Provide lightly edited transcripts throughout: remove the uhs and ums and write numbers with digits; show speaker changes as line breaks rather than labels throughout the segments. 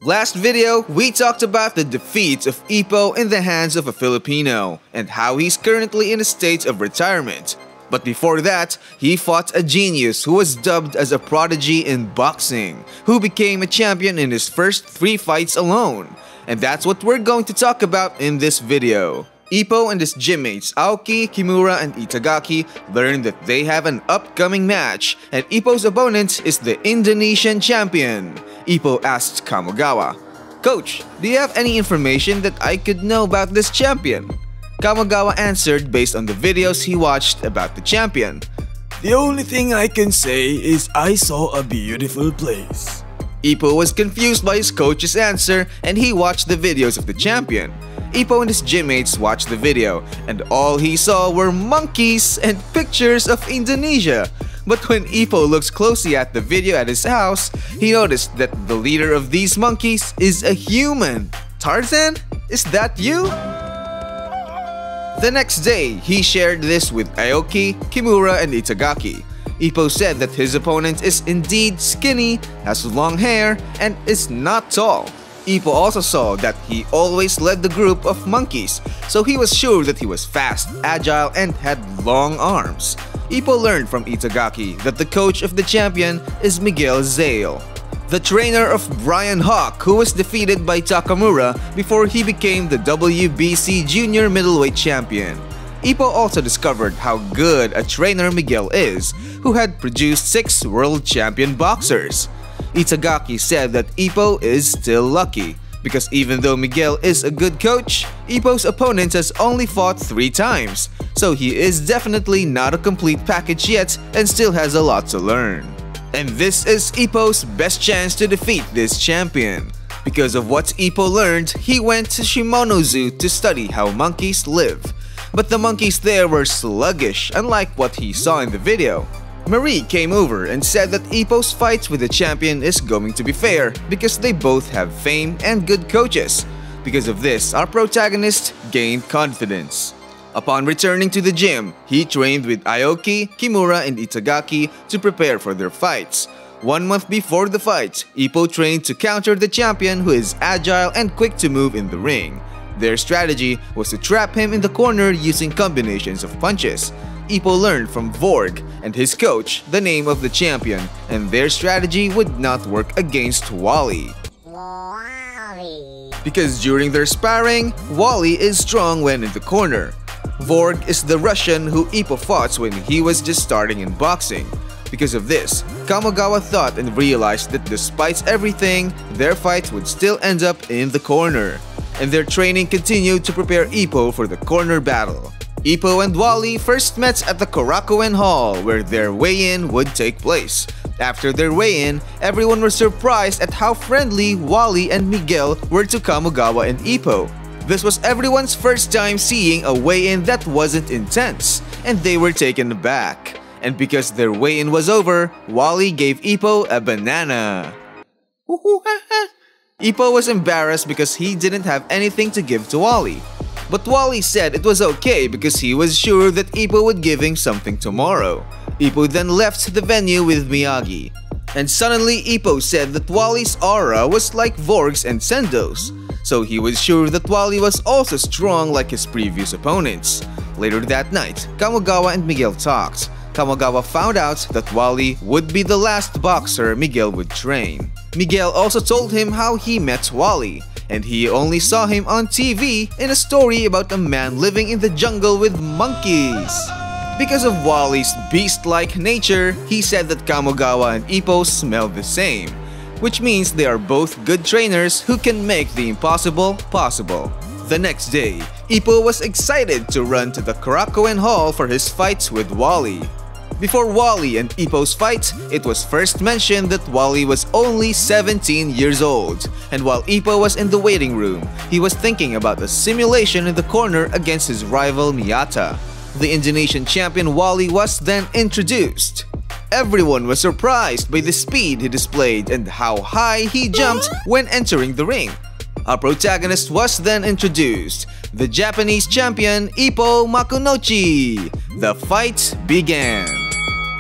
Last video, we talked about the defeat of Ipo in the hands of a Filipino and how he's currently in a state of retirement. But before that, he fought a genius who was dubbed as a prodigy in boxing, who became a champion in his first 3 fights alone. And that's what we're going to talk about in this video. Ipo and his gymmates Aoki, Kimura, and Itagaki learned that they have an upcoming match, and Ipo's opponent is the Indonesian champion. Ipo asked Kamogawa, "Coach, do you have any information that I could know about this champion?" Kamogawa answered based on the videos he watched about the champion.
"The only thing I can say is I saw a beautiful place."
Ipo was confused by his coach's answer and he watched the videos of the champion. Ipo and his gymmates watched the video and all he saw were monkeys and pictures of Indonesia. But when Ipo looks closely at the video at his house, he noticed that the leader of these monkeys is a human. Tarzan? Is that you? The next day, he shared this with Aoki, Kimura, and Itagaki. Ipo said that his opponent is indeed skinny, has long hair, and is not tall. Ipo also saw that he always led the group of monkeys, so he was sure that he was fast, agile, and had long arms. Ipo learned from Itagaki that the coach of the champion is Miguel Zale, the trainer of Brian Hawk, who was defeated by Takamura before he became the WBC junior middleweight champion. Ipo also discovered how good a trainer Miguel is, who had produced 6 world champion boxers. Itagaki said that Ipo is still lucky, because even though Miguel is a good coach, Ipo's opponent has only fought 3 times, so he is definitely not a complete package yet and still has a lot to learn. And this is Ipo's best chance to defeat this champion. Because of what Ipo learned, he went to Shimono Zoo to study how monkeys live. But the monkeys there were sluggish, unlike what he saw in the video. Marie came over and said that Ipo's fight with the champion is going to be fair because they both have fame and good coaches. Because of this, our protagonist gained confidence. Upon returning to the gym, he trained with Aoki, Kimura, and Itagaki to prepare for their fights. 1 month before the fight, Ipo trained to counter the champion who is agile and quick to move in the ring. Their strategy was to trap him in the corner using combinations of punches. Ipo learned from Vorg and his coach the name of the champion, and their strategy would not work against Wally. Because during their sparring, Wally is strong when in the corner. Vorg is the Russian who Ipo fought when he was just starting in boxing. Because of this, Kamogawa thought and realized that despite everything, their fight would still end up in the corner. And their training continued to prepare Ipo for the corner battle. Ipo and Wally first met at the Korakuen Hall where their weigh-in would take place. After their weigh-in, everyone was surprised at how friendly Wally and Miguel were to Kamogawa and Ipo. This was everyone's first time seeing a weigh-in that wasn't intense, and they were taken aback. And because their weigh-in was over, Wally gave Ipo a banana. Ipo was embarrassed because he didn't have anything to give to Wally. But Wally said it was okay because he was sure that Ipo would give him something tomorrow. Ipo then left the venue with Miyagi. And suddenly Ipo said that Wally's aura was like Vorg's and Sendo's. So he was sure that Wally was also strong like his previous opponents. Later that night, Kamogawa and Miguel talked. Kamogawa found out that Wally would be the last boxer Miguel would train. Miguel also told him how he met Wally, and he only saw him on TV in a story about a man living in the jungle with monkeys. Because of Wally's beast-like nature, he said that Kamogawa and Ipo smell the same, which means they are both good trainers who can make the impossible possible. The next day, Ipo was excited to run to the Korakuen Hall for his fight with Wally. Before Wally and Ipo's fight, it was first mentioned that Wally was only 17 years old, and while Ipo was in the waiting room, he was thinking about a simulation in the corner against his rival Miyata. The Indonesian champion Wally was then introduced. Everyone was surprised by the speed he displayed and how high he jumped when entering the ring. Our protagonist was then introduced, the Japanese champion Ippo Makunouchi. The fight began.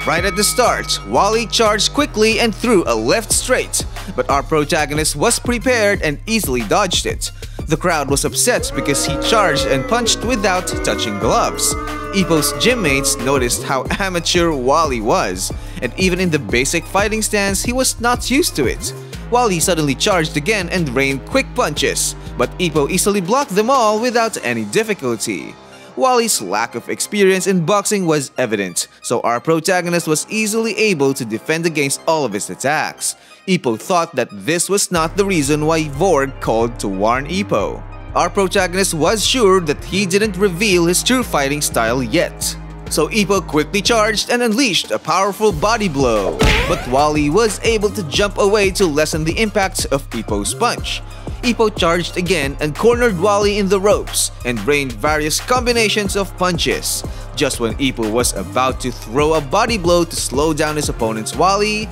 Right at the start, Wally charged quickly and threw a left straight, but our protagonist was prepared and easily dodged it. The crowd was upset because he charged and punched without touching gloves. Ipo's gym mates noticed how amateur Wally was, and even in the basic fighting stance, he was not used to it. Wally suddenly charged again and rained quick punches, but Ipo easily blocked them all without any difficulty. Wally's lack of experience in boxing was evident, so our protagonist was easily able to defend against all of his attacks. Ipo thought that this was not the reason why Vorg called to warn Ipo. Our protagonist was sure that he didn't reveal his true fighting style yet. So Ipo quickly charged and unleashed a powerful body blow, but Wally was able to jump away to lessen the impact of Ipo's punch. Ipo charged again and cornered Wally in the ropes and rained various combinations of punches. Just when Ipo was about to throw a body blow to slow down his opponent's Wally,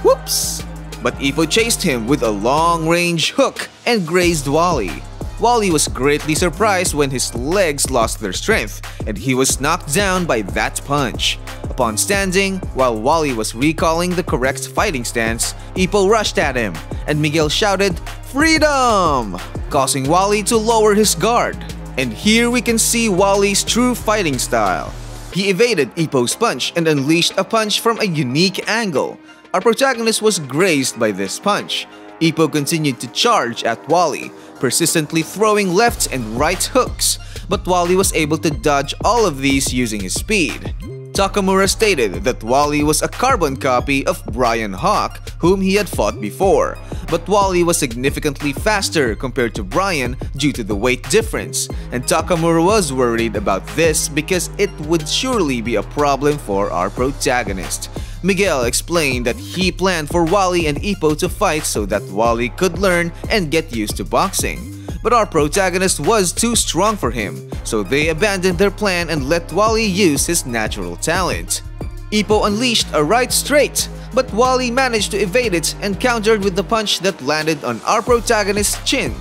whoops! But Ipo chased him with a long-range hook and grazed Wally. Wally was greatly surprised when his legs lost their strength and he was knocked down by that punch. Upon standing, while Wally was recalling the correct fighting stance, Ipo rushed at him and Miguel shouted, "Freedom!" causing Wally to lower his guard. And here we can see Wally's true fighting style. He evaded Ipo's punch and unleashed a punch from a unique angle. Our protagonist was grazed by this punch. Ipo continued to charge at Wally, persistently throwing left and right hooks, but Wally was able to dodge all of these using his speed. Takamura stated that Wally was a carbon copy of Brian Hawk, whom he had fought before, but Wally was significantly faster compared to Brian due to the weight difference, and Takamura was worried about this because it would surely be a problem for our protagonist. Miguel explained that he planned for Wally and Ipo to fight so that Wally could learn and get used to boxing. But our protagonist was too strong for him, so they abandoned their plan and let Wally use his natural talent. Ipo unleashed a right straight, but Wally managed to evade it and countered with the punch that landed on our protagonist's chin.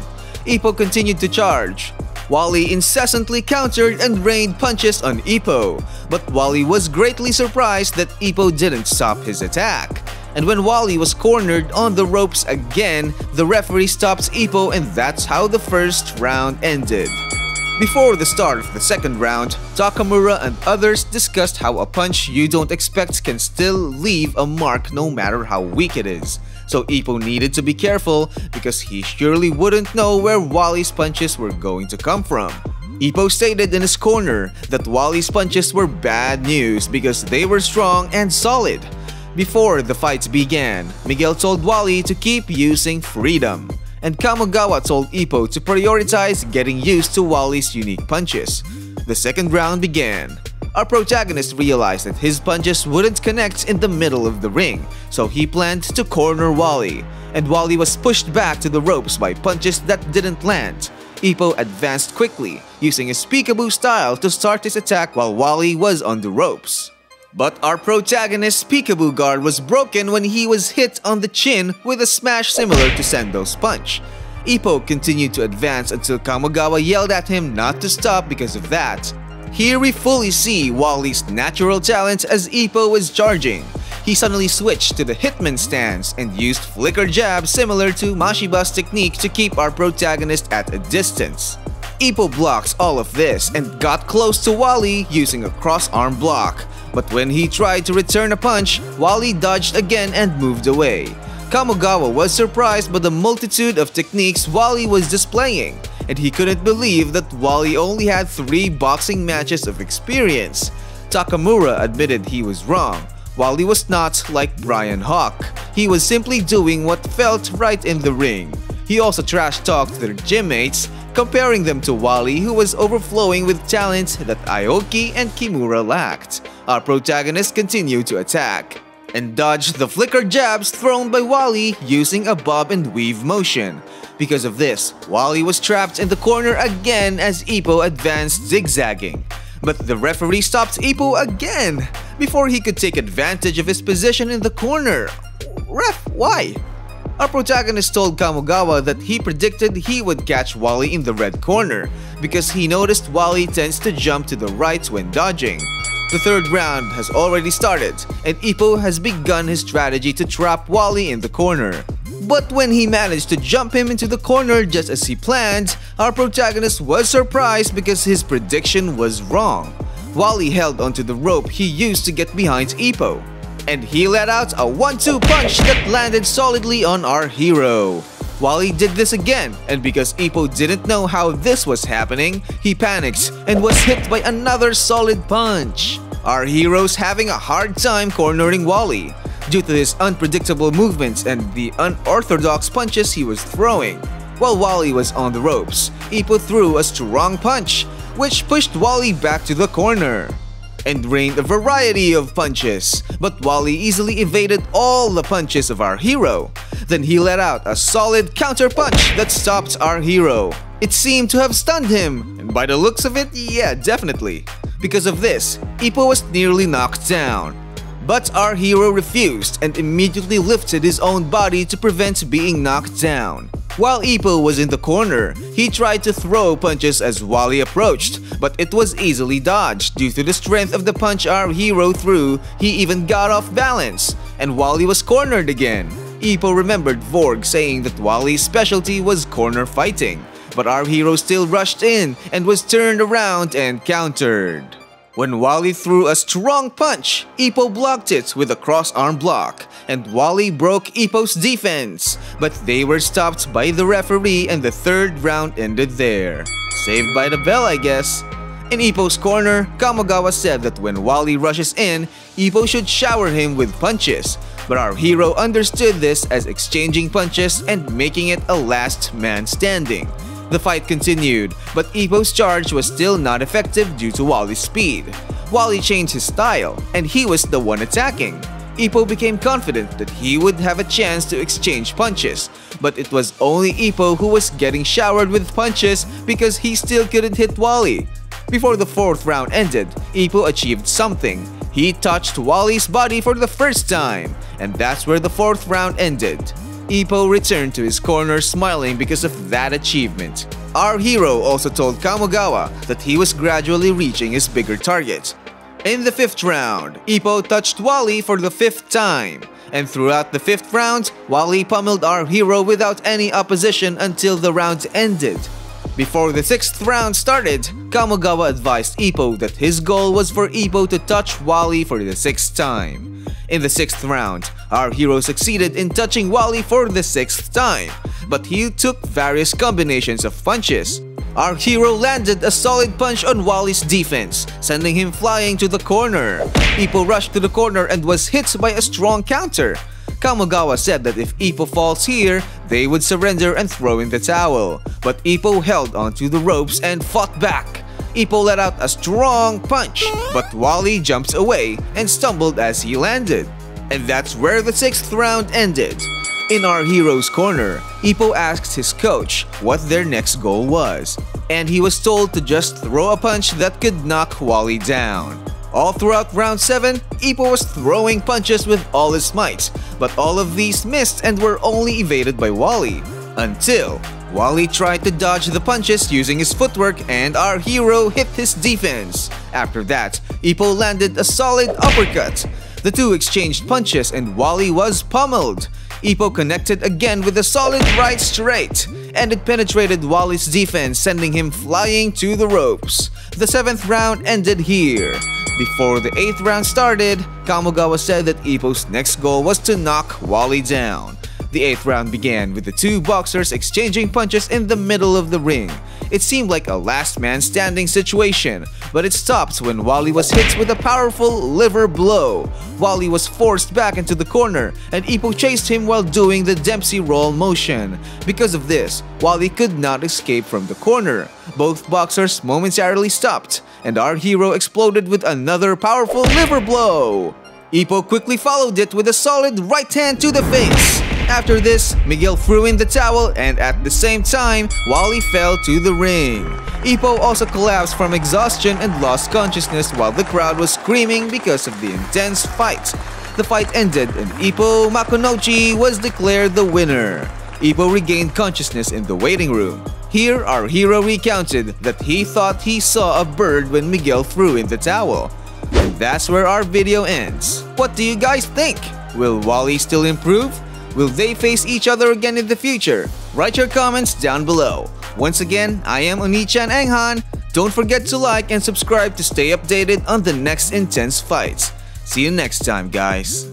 Ipo continued to charge. Wally incessantly countered and rained punches on Ipo, but Wally was greatly surprised that Ipo didn't stop his attack. And when Wally was cornered on the ropes again, the referee stopped Ipo and that's how the first round ended. Before the start of the second round, Takamura and others discussed how a punch you don't expect can still leave a mark no matter how weak it is. So Ipo needed to be careful because he surely wouldn't know where Wally's punches were going to come from. Ipo stated in his corner that Wally's punches were bad news because they were strong and solid. Before the fights began, Miguel told Wally to keep using freedom, and Kamogawa told Ipo to prioritize getting used to Wally's unique punches. The second round began. Our protagonist realized that his punches wouldn't connect in the middle of the ring, so he planned to corner Wally, and Wally was pushed back to the ropes by punches that didn't land. Ipo advanced quickly, using his peekaboo style to start his attack while Wally was on the ropes. But our protagonist's peekaboo guard was broken when he was hit on the chin with a smash similar to Sendo's punch. Ipo continued to advance until Kamogawa yelled at him not to stop because of that. Here we fully see Wally's natural talent as Ipo was charging. He suddenly switched to the Hitman stance and used flicker jabs similar to Mashiba's technique to keep our protagonist at a distance. Ipo blocks all of this and got close to Wally using a cross-arm block. But when he tried to return a punch, Wally dodged again and moved away. Kamogawa was surprised by the multitude of techniques Wally was displaying, and he couldn't believe that Wally only had 3 boxing matches of experience. Takamura admitted he was wrong. Wally was not like Brian Hawk. He was simply doing what felt right in the ring. He also trash-talked their gym mates, comparing them to Wally, who was overflowing with talent that Aoki and Kimura lacked. Our protagonist continued to attack and dodged the flicker jabs thrown by Wally using a bob and weave motion. Because of this, Wally was trapped in the corner again as Ipo advanced zigzagging. But the referee stopped Ipo again before he could take advantage of his position in the corner. Ref, why? Our protagonist told Kamogawa that he predicted he would catch Wally in the red corner because he noticed Wally tends to jump to the right when dodging. The third round has already started and Ipo has begun his strategy to trap Wally in the corner. But when he managed to jump him into the corner just as he planned, our protagonist was surprised because his prediction was wrong. Wally held onto the rope he used to get behind Ippo, and he let out a 1-2 punch that landed solidly on our hero. Wally did this again, and because Ippo didn't know how this was happening, he panicked and was hit by another solid punch. Our hero's having a hard time cornering Wally due to his unpredictable movements and the unorthodox punches he was throwing. While Wally was on the ropes, Ippo threw a strong punch, which pushed Wally back to the corner and rained a variety of punches, but Wally easily evaded all the punches of our hero. Then he let out a solid counter punch that stopped our hero. It seemed to have stunned him, and by the looks of it, yeah, definitely. Because of this, Ippo was nearly knocked down. But our hero refused and immediately lifted his own body to prevent being knocked down. While Ippo was in the corner, he tried to throw punches as Wally approached, but it was easily dodged due to the strength of the punch our hero threw. He even got off balance, and Wally was cornered again. Ippo remembered Vorg saying that Wally's specialty was corner fighting, but our hero still rushed in and was turned around and countered. When Wally threw a strong punch, Ippo blocked it with a cross-arm block, and Wally broke Ippo's defense. But they were stopped by the referee and the third round ended there. Saved by the bell, I guess. In Ippo's corner, Kamogawa said that when Wally rushes in, Ippo should shower him with punches. But our hero understood this as exchanging punches and making it a last man standing. The fight continued, but Ippo's charge was still not effective due to Wally's speed. Wally changed his style, and he was the one attacking. Ippo became confident that he would have a chance to exchange punches, but it was only Ippo who was getting showered with punches because he still couldn't hit Wally. Before the fourth round ended, Ippo achieved something. He touched Wally's body for the first time, and that's where the fourth round ended. Ippo returned to his corner smiling because of that achievement. Our hero also told Kamogawa that he was gradually reaching his bigger target. In the fifth round, Ippo touched Wally for the fifth time, and throughout the fifth round, Wally pummeled our hero without any opposition until the round ended. Before the sixth round started, Kamogawa advised Ippo that his goal was for Ippo to touch Wally for the sixth time. In the sixth round, our hero succeeded in touching Wally for the sixth time, but he took various combinations of punches. Our hero landed a solid punch on Wally's defense, sending him flying to the corner. Ippo rushed to the corner and was hit by a strong counter. Kamogawa said that if Ippo falls here, they would surrender and throw in the towel. But Ippo held onto the ropes and fought back. Ippo let out a strong punch, but Wally jumped away and stumbled as he landed. And that's where the sixth round ended. In our hero's corner, Ippo asked his coach what their next goal was, and he was told to just throw a punch that could knock Wally down. All throughout round 7, Ippo was throwing punches with all his might, but all of these missed and were only evaded by Wally. Until Wally tried to dodge the punches using his footwork and our hero hit his defense. After that, Ippo landed a solid uppercut. The two exchanged punches and Wally was pummeled. Ippo connected again with a solid right straight, and it penetrated Wally's defense, sending him flying to the ropes. The 7th round ended here. Before the 8th round started, Kamogawa said that Ippo's next goal was to knock Wally down. The 8th round began with the two boxers exchanging punches in the middle of the ring. It seemed like a last man standing situation, but it stopped when Wally was hit with a powerful liver blow. Wally was forced back into the corner, and Ippo chased him while doing the Dempsey roll motion. Because of this, Wally could not escape from the corner. Both boxers momentarily stopped, and our hero exploded with another powerful liver blow. Ippo quickly followed it with a solid right hand to the face. After this, Miguel threw in the towel, and at the same time, Wally fell to the ring. Ippo also collapsed from exhaustion and lost consciousness while the crowd was screaming because of the intense fight. The fight ended and Ippo Makunouchi was declared the winner. Ippo regained consciousness in the waiting room. Here, our hero recounted that he thought he saw a bird when Miguel threw in the towel. And that's where our video ends. What do you guys think? Will Wally still improve? Will they face each other again in the future? Write your comments down below. Once again, I am Onichan Enghan. Don't forget to like and subscribe to stay updated on the next intense fights. See you next time, guys.